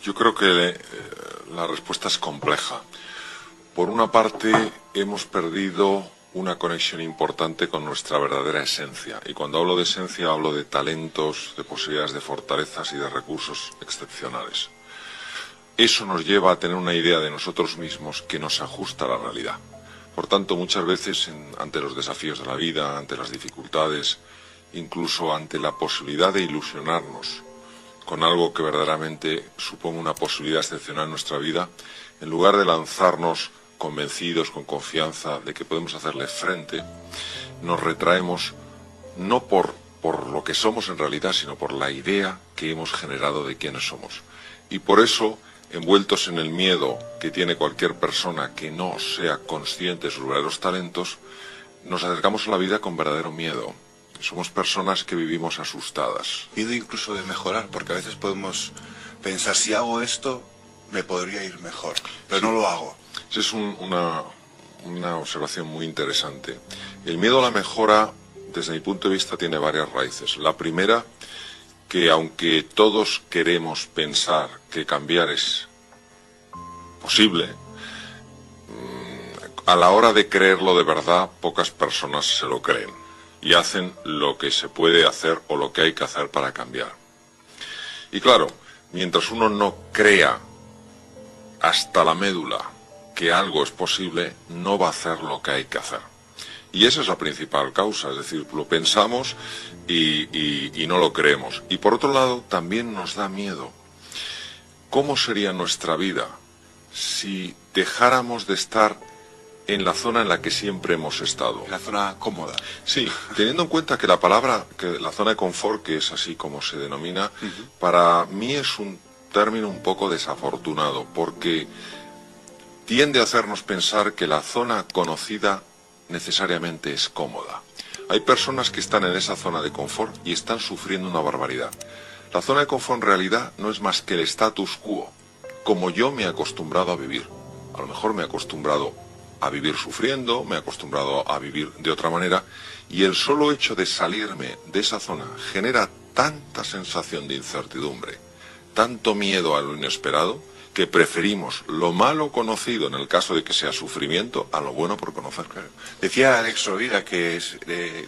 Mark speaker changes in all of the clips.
Speaker 1: Yo creo que la respuesta es compleja. Por una parte, hemos perdido una conexión importante con nuestra verdadera esencia. Y cuando hablo de esencia, hablo de talentos, de posibilidades, de fortalezas y de recursos excepcionales. Eso nos lleva a tener una idea de nosotros mismos que nos ajusta a la realidad. Por tanto, muchas veces, ante los desafíos de la vida, ante las dificultades, incluso ante la posibilidad de ilusionarnos con algo que verdaderamente suponga una posibilidad excepcional en nuestra vida, en lugar de lanzarnos convencidos, con confianza de que podemos hacerle frente, nos retraemos no por lo que somos en realidad, sino por la idea que hemos generado de quiénes somos. Y por eso, envueltos en el miedo que tiene cualquier persona que no sea consciente de sus verdaderos talentos, nos acercamos a la vida con verdadero miedo. Somos personas que vivimos asustadas.
Speaker 2: Miedo incluso de mejorar, porque a veces podemos pensar, si hago esto, me podría ir mejor, pero sí, no lo hago.
Speaker 1: Esa es una observación muy interesante. El miedo a la mejora, desde mi punto de vista, tiene varias raíces. La primera, que aunque todos queremos pensar que cambiar es posible, a la hora de creerlo de verdad, pocas personas se lo creen y hacen lo que se puede hacer o lo que hay que hacer para cambiar. Y claro, mientras uno no crea hasta la médula que algo es posible, no va a hacer lo que hay que hacer. Y esa es la principal causa, es decir, lo pensamos y no lo creemos. Y por otro lado, también nos da miedo. ¿Cómo sería nuestra vida si dejáramos de estar en la zona en la que siempre hemos estado?
Speaker 2: En la zona cómoda.
Speaker 1: Sí, teniendo en cuenta que la palabra, que la zona de confort, que es así como se denomina, para mí es un término un poco desafortunado, porque tiende a hacernos pensar que la zona conocida necesariamente es cómoda. Hay personas que están en esa zona de confort y están sufriendo una barbaridad. La zona de confort en realidad no es más que el status quo, como yo me he acostumbrado a vivir. A lo mejor me he acostumbrado a vivir sufriendo, me he acostumbrado a vivir de otra manera, y el solo hecho de salirme de esa zona genera tanta sensación de incertidumbre, tanto miedo a lo inesperado, que preferimos lo malo conocido, en el caso de que sea sufrimiento, a lo bueno por conocer.
Speaker 2: Claro. Decía Alex Rovira, que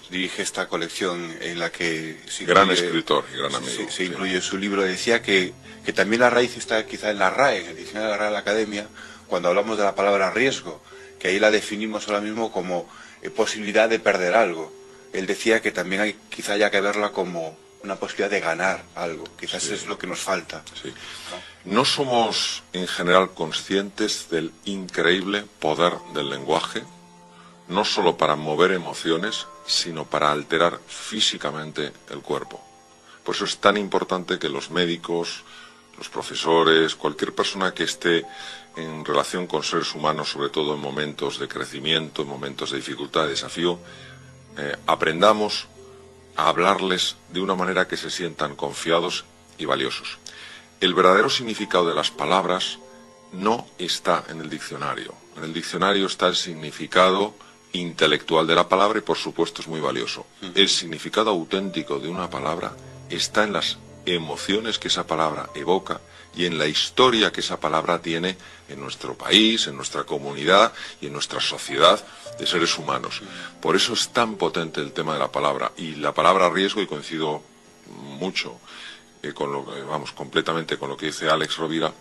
Speaker 2: dirige esta colección en la que se incluye,
Speaker 1: gran escritor y gran amigo.
Speaker 2: Se incluye su libro, decía que también la raíz está quizá en la RAE, en el diccionario de la Real Academia, cuando hablamos de la palabra riesgo, que ahí la definimos ahora mismo como posibilidad de perder algo. Él decía que también quizá haya que verla como una posibilidad de ganar algo. Quizás sí, es lo que nos falta.
Speaker 1: Sí. No somos en general conscientes del increíble poder del lenguaje, no solo para mover emociones, sino para alterar físicamente el cuerpo. Por eso es tan importante que los médicos, los profesores, cualquier persona que esté en relación con seres humanos, sobre todo en momentos de crecimiento, en momentos de dificultad, de desafío, aprendamos a hablarles de una manera que se sientan confiados y valiosos. El verdadero significado de las palabras no está en el diccionario. En el diccionario está el significado intelectual de la palabra y por supuesto es muy valioso. El significado auténtico de una palabra está en las emociones que esa palabra evoca y en la historia que esa palabra tiene en nuestro país, en nuestra comunidad y en nuestra sociedad de seres humanos. Por eso es tan potente el tema de la palabra. Y la palabra riesgo, y coincido mucho completamente con lo que dice Alex Rovira,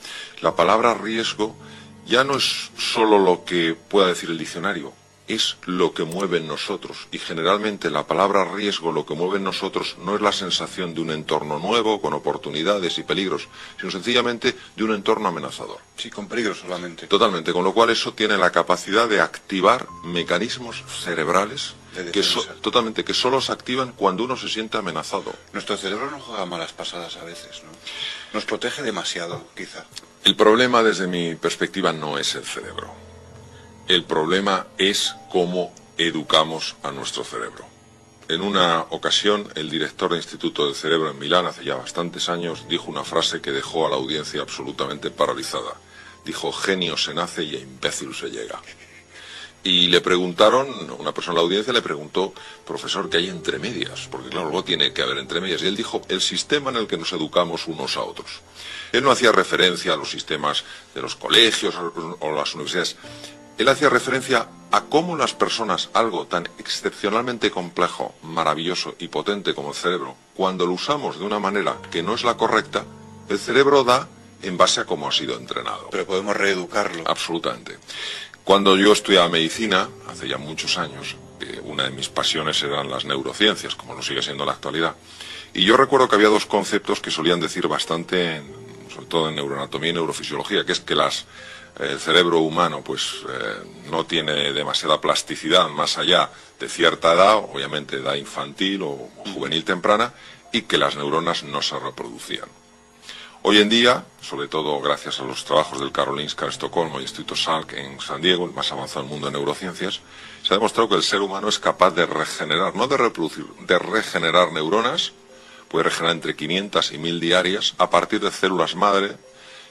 Speaker 1: la palabra riesgo ya no es solo lo que pueda decir el diccionario, es lo que mueve en nosotros. Y generalmente la palabra riesgo, lo que mueve en nosotros, no es la sensación de un entorno nuevo, con oportunidades y peligros, sino sencillamente de un entorno amenazador.
Speaker 2: Sí, con peligros solamente.
Speaker 1: Totalmente, con lo cual eso tiene la capacidad de activar mecanismos cerebrales que solo se activan cuando uno se siente amenazado.
Speaker 2: Nuestro cerebro nos juega malas pasadas a veces, ¿no? Nos protege demasiado, quizá.
Speaker 1: El problema, desde mi perspectiva, no es el cerebro. El problema es cómo educamos a nuestro cerebro. En una ocasión, el director del Instituto del Cerebro en Milán, hace ya bastantes años, dijo una frase que dejó a la audiencia absolutamente paralizada. Dijo: genio se nace y a imbécil se llega. Y le preguntaron, una persona en la audiencia le preguntó, profesor, ¿qué hay entre medias? Porque claro, luego tiene que haber entre medias. Y él dijo, el sistema en el que nos educamos unos a otros. Él no hacía referencia a los sistemas de los colegios o las universidades. Él hacía referencia a cómo las personas, algo tan excepcionalmente complejo, maravilloso y potente como el cerebro, cuando lo usamos de una manera que no es la correcta, el cerebro da en base a cómo ha sido entrenado.
Speaker 2: Pero podemos reeducarlo.
Speaker 1: Absolutamente. Cuando yo estudiaba medicina, hace ya muchos años, una de mis pasiones eran las neurociencias, como lo sigue siendo en la actualidad. Y yo recuerdo que había dos conceptos que solían decir bastante, sobre todo en neuroanatomía y neurofisiología, que es que el cerebro humano no tiene demasiada plasticidad más allá de cierta edad, obviamente edad infantil o juvenil temprana, y que las neuronas no se reproducían. Hoy en día, sobre todo gracias a los trabajos del Karolinska en Estocolmo y Instituto Salk en San Diego, el más avanzado del mundo en neurociencias, se ha demostrado que el ser humano es capaz de regenerar, no de reproducir, de regenerar neuronas, puede regenerar entre 500 y 1000 diarias a partir de células madre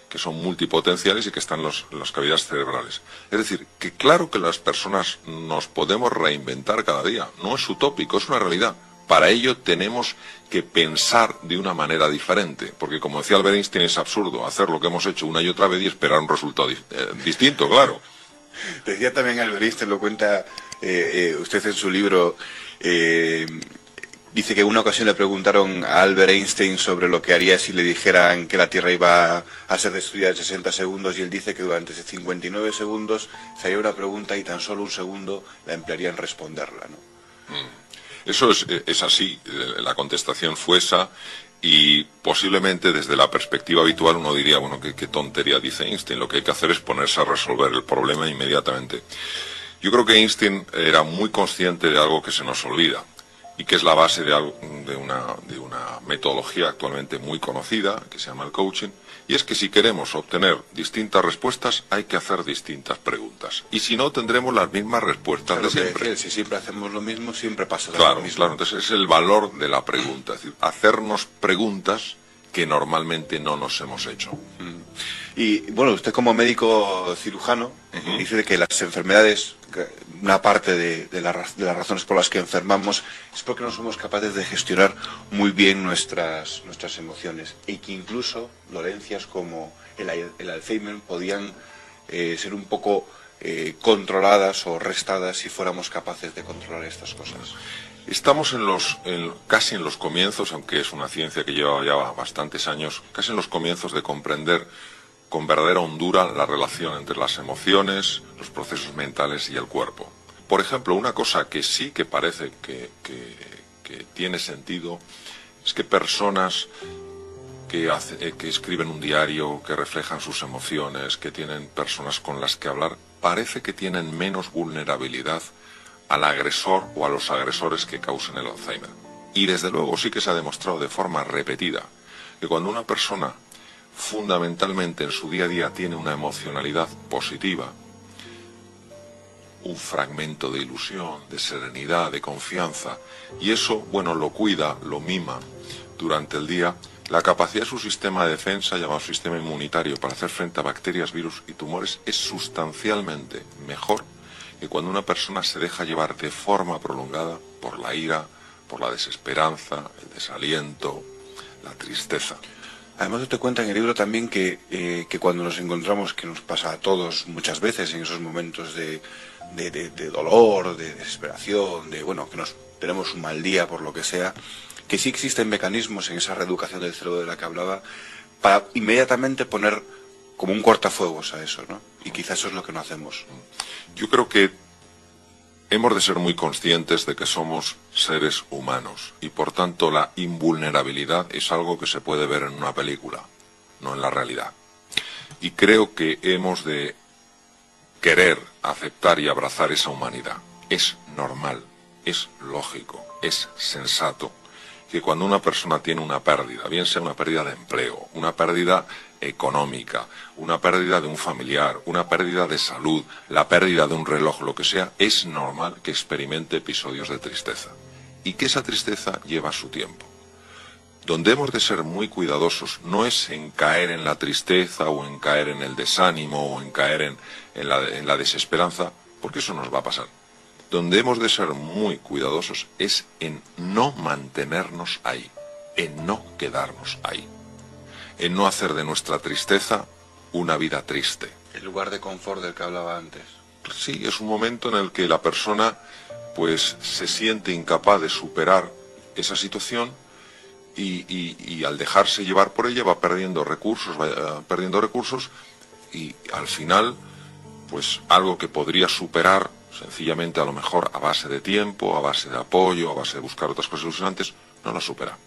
Speaker 1: que son multipotenciales y que están en las cavidades cerebrales. Es decir, que claro que las personas nos podemos reinventar cada día, no es utópico, es una realidad. Para ello tenemos que pensar de una manera diferente, porque como decía Albert Einstein, es absurdo hacer lo que hemos hecho una y otra vez y esperar un resultado distinto, claro.
Speaker 2: Decía también Albert Einstein, lo cuenta usted en su libro, dice que en una ocasión le preguntaron a Albert Einstein sobre lo que haría si le dijeran que la Tierra iba a ser destruida en 60 segundos y él dice que durante 59 segundos se haría una pregunta y tan solo un segundo la emplearía en responderla, ¿no?
Speaker 1: Eso es así, la contestación fue esa y posiblemente desde la perspectiva habitual uno diría, bueno, qué tontería dice Einstein, lo que hay que hacer es ponerse a resolver el problema inmediatamente. Yo creo que Einstein era muy consciente de algo que se nos olvida y que es la base de una metodología actualmente muy conocida que se llama el coaching, y es que si queremos obtener distintas respuestas hay que hacer distintas preguntas y si no tendremos las mismas respuestas de siempre.
Speaker 2: Si siempre hacemos lo mismo, siempre pasa
Speaker 1: lo
Speaker 2: mismo.
Speaker 1: Claro, entonces es el valor de la pregunta, es decir, hacernos preguntas que normalmente no nos hemos hecho.
Speaker 2: Y bueno, usted como médico cirujano dice que las enfermedades, una parte de las razones por las que enfermamos es porque no somos capaces de gestionar muy bien nuestras emociones y que incluso dolencias como el Alzheimer podían ser un poco controladas o restadas si fuéramos capaces de controlar estas cosas.
Speaker 1: Estamos casi en los comienzos, aunque es una ciencia que lleva ya bastantes años, casi en los comienzos de comprender con verdadera hondura la relación entre las emociones, los procesos mentales y el cuerpo. Por ejemplo, una cosa que sí que parece que tiene sentido es que personas que escriben un diario, que reflejan sus emociones, que tienen personas con las que hablar, parece que tienen menos vulnerabilidad al agresor o a los agresores que causan el Alzheimer. Y desde luego sí que se ha demostrado de forma repetida que cuando una persona fundamentalmente en su día a día tiene una emocionalidad positiva, un fragmento de ilusión, de serenidad, de confianza, y eso, bueno, lo cuida, lo mima durante el día, la capacidad de su sistema de defensa, llamado sistema inmunitario, para hacer frente a bacterias, virus y tumores es sustancialmente mejor que cuando una persona se deja llevar de forma prolongada por la ira, por la desesperanza, el desaliento, la tristeza.
Speaker 2: Además, usted cuenta en el libro también que cuando nos encontramos, que nos pasa a todos muchas veces en esos momentos de dolor, de desesperación, que tenemos un mal día por lo que sea, que sí existen mecanismos en esa reeducación del cerebro de la que hablaba para inmediatamente poner como un cortafuegos a eso, ¿no? Y quizás eso es lo que no hacemos.
Speaker 1: Yo creo que hemos de ser muy conscientes de que somos seres humanos y por tanto la invulnerabilidad es algo que se puede ver en una película, no en la realidad. Y creo que hemos de querer aceptar y abrazar esa humanidad. Es normal, es lógico, es sensato que cuando una persona tiene una pérdida, bien sea una pérdida de empleo, una pérdida económica, una pérdida de un familiar, una pérdida de salud, la pérdida de un reloj, lo que sea, es normal que experimente episodios de tristeza y que esa tristeza lleva su tiempo. Donde hemos de ser muy cuidadosos no es en caer en la tristeza o en caer en el desánimo o en caer en la desesperanza, porque eso nos va a pasar. Donde hemos de ser muy cuidadosos es en no mantenernos ahí, en no quedarnos ahí, en no hacer de nuestra tristeza una vida triste.
Speaker 2: El lugar de confort del que hablaba antes.
Speaker 1: Sí, es un momento en el que la persona pues se siente incapaz de superar esa situación y al dejarse llevar por ella va perdiendo recursos y al final pues algo que podría superar sencillamente a lo mejor a base de tiempo, a base de apoyo, a base de buscar otras cosas ilusionantes, no la supera.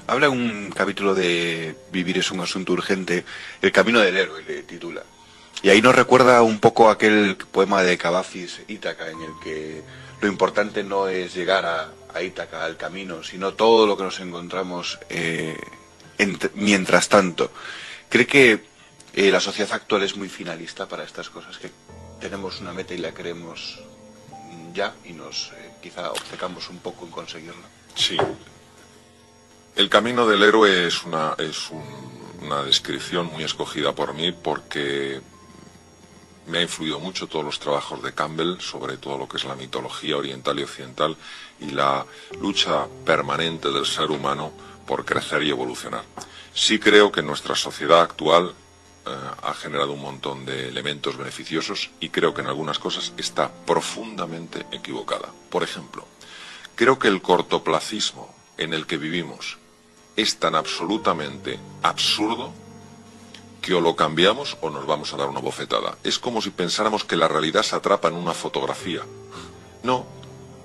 Speaker 2: Habla un capítulo de Vivir es un asunto urgente, El camino del héroe le titula. Y ahí nos recuerda un poco aquel poema de Cavafis, Ítaca, en el que lo importante no es llegar a Ítaca, al camino, sino todo lo que nos encontramos mientras tanto. ¿Cree que la sociedad actual es muy finalista para estas cosas? Que tenemos una meta y la queremos ya y nos quizá obcecamos un poco en conseguirla.
Speaker 1: Sí. El camino del héroe es una descripción muy escogida por mí porque me ha influido mucho todos los trabajos de Campbell sobre todo lo que es la mitología oriental y occidental y la lucha permanente del ser humano por crecer y evolucionar. Sí creo que nuestra sociedad actual ha generado un montón de elementos beneficiosos y creo que en algunas cosas está profundamente equivocada. Por ejemplo, creo que el cortoplacismo en el que vivimos es tan absolutamente absurdo que o lo cambiamos o nos vamos a dar una bofetada. Es como si pensáramos que la realidad se atrapa en una fotografía. No,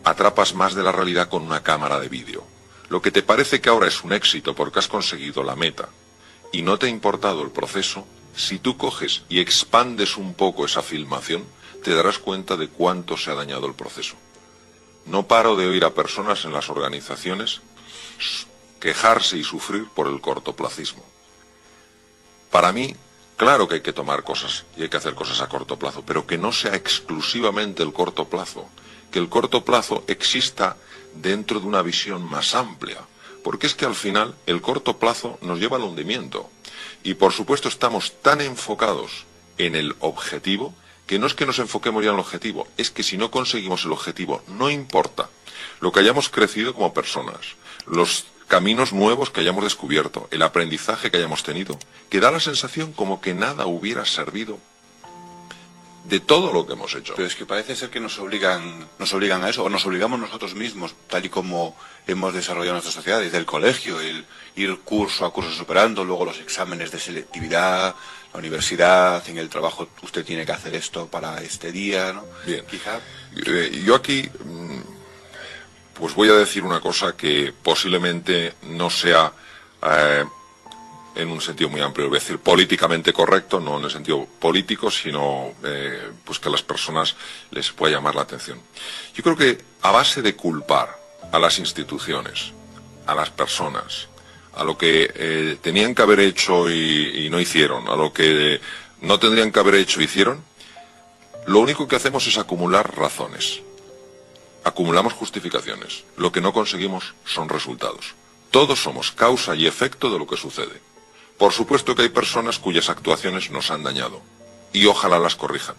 Speaker 1: atrapas más de la realidad con una cámara de vídeo. Lo que te parece que ahora es un éxito porque has conseguido la meta y no te ha importado el proceso, si tú coges y expandes un poco esa filmación, te darás cuenta de cuánto se ha dañado el proceso. No paro de oír a personas en las organizaciones quejarse y sufrir por el cortoplacismo. Para mí, claro que hay que tomar cosas y hay que hacer cosas a corto plazo, pero que no sea exclusivamente el corto plazo, que el corto plazo exista dentro de una visión más amplia, porque es que al final el corto plazo nos lleva al hundimiento. Y por supuesto estamos tan enfocados en el objetivo, que no es que nos enfoquemos ya en el objetivo, es que si no conseguimos el objetivo, no importa lo que hayamos crecido como personas, los caminos nuevos que hayamos descubierto, el aprendizaje que hayamos tenido, que da la sensación como que nada hubiera servido de todo lo que hemos hecho.
Speaker 2: Pero es que parece ser que nos obligan a eso, o nos obligamos nosotros mismos, tal y como hemos desarrollado nuestra sociedad, desde el colegio, el ir curso a curso superando, luego los exámenes de selectividad, la universidad, en el trabajo usted tiene que hacer esto para este día, ¿no?
Speaker 1: Bien.
Speaker 2: Quizá...
Speaker 1: Yo aquí pues voy a decir una cosa que posiblemente no sea en un sentido muy amplio, voy a decir políticamente correcto, no en el sentido político, sino pues que a las personas les pueda llamar la atención. Yo creo que a base de culpar a las instituciones, a las personas, a lo que tenían que haber hecho y no hicieron, a lo que no tendrían que haber hecho e hicieron, lo único que hacemos es acumular razones. Acumulamos justificaciones. Lo que no conseguimos son resultados. Todos somos causa y efecto de lo que sucede. Por supuesto que hay personas cuyas actuaciones nos han dañado. Y ojalá las corrijan.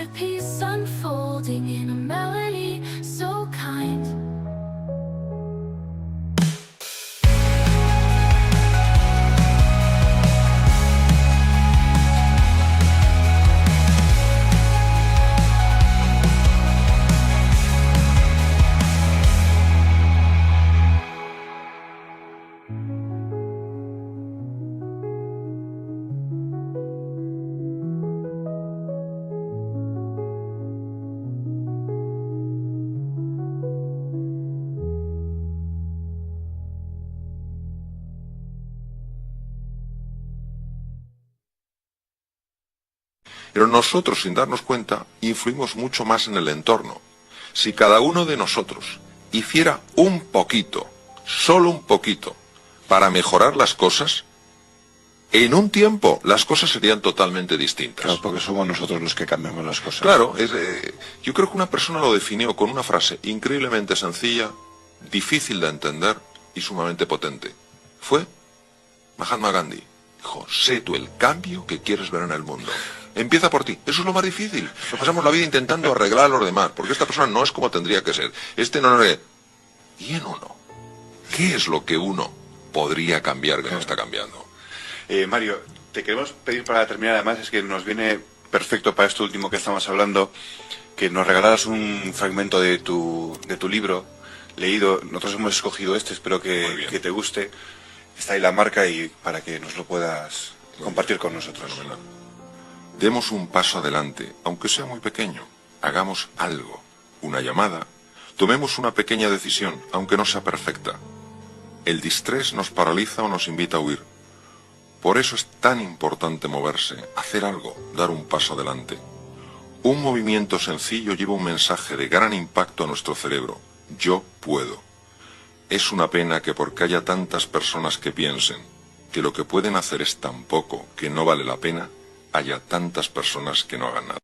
Speaker 3: masterpiece unfolding in a melody so kind.
Speaker 1: Pero nosotros, sin darnos cuenta, influimos mucho más en el entorno. Si cada uno de nosotros hiciera un poquito, solo un poquito, para mejorar las cosas, en un tiempo las cosas serían totalmente distintas.
Speaker 2: Claro, porque somos nosotros los que cambiamos las cosas.
Speaker 1: Claro, yo creo que una persona lo definió con una frase increíblemente sencilla, difícil de entender y sumamente potente. Fue Mahatma Gandhi. Dijo, sé tú el cambio que quieres ver en el mundo. Empieza por ti. Eso es lo más difícil. Nos pasamos la vida intentando arreglar a los demás, porque esta persona no es como tendría que ser. No es... ¿Y en uno? ¿Qué es lo que uno podría cambiar que no está cambiando?
Speaker 2: Mario, te queremos pedir para terminar, además es que nos viene perfecto para esto último que estamos hablando, que nos regalaras un fragmento de tu libro leído. Nosotros hemos escogido este, espero que te guste. Está ahí la marca y para que nos lo puedas compartir con nosotros.
Speaker 1: Fenomenal. Demos un paso adelante, aunque sea muy pequeño. Hagamos algo, una llamada. Tomemos una pequeña decisión, aunque no sea perfecta. El distrés nos paraliza o nos invita a huir. Por eso es tan importante moverse, hacer algo, dar un paso adelante. Un movimiento sencillo lleva un mensaje de gran impacto a nuestro cerebro. Yo puedo. Es una pena que porque haya tantas personas que piensen que lo que pueden hacer es tan poco que no vale la pena, haya tantas personas que no hagan nada.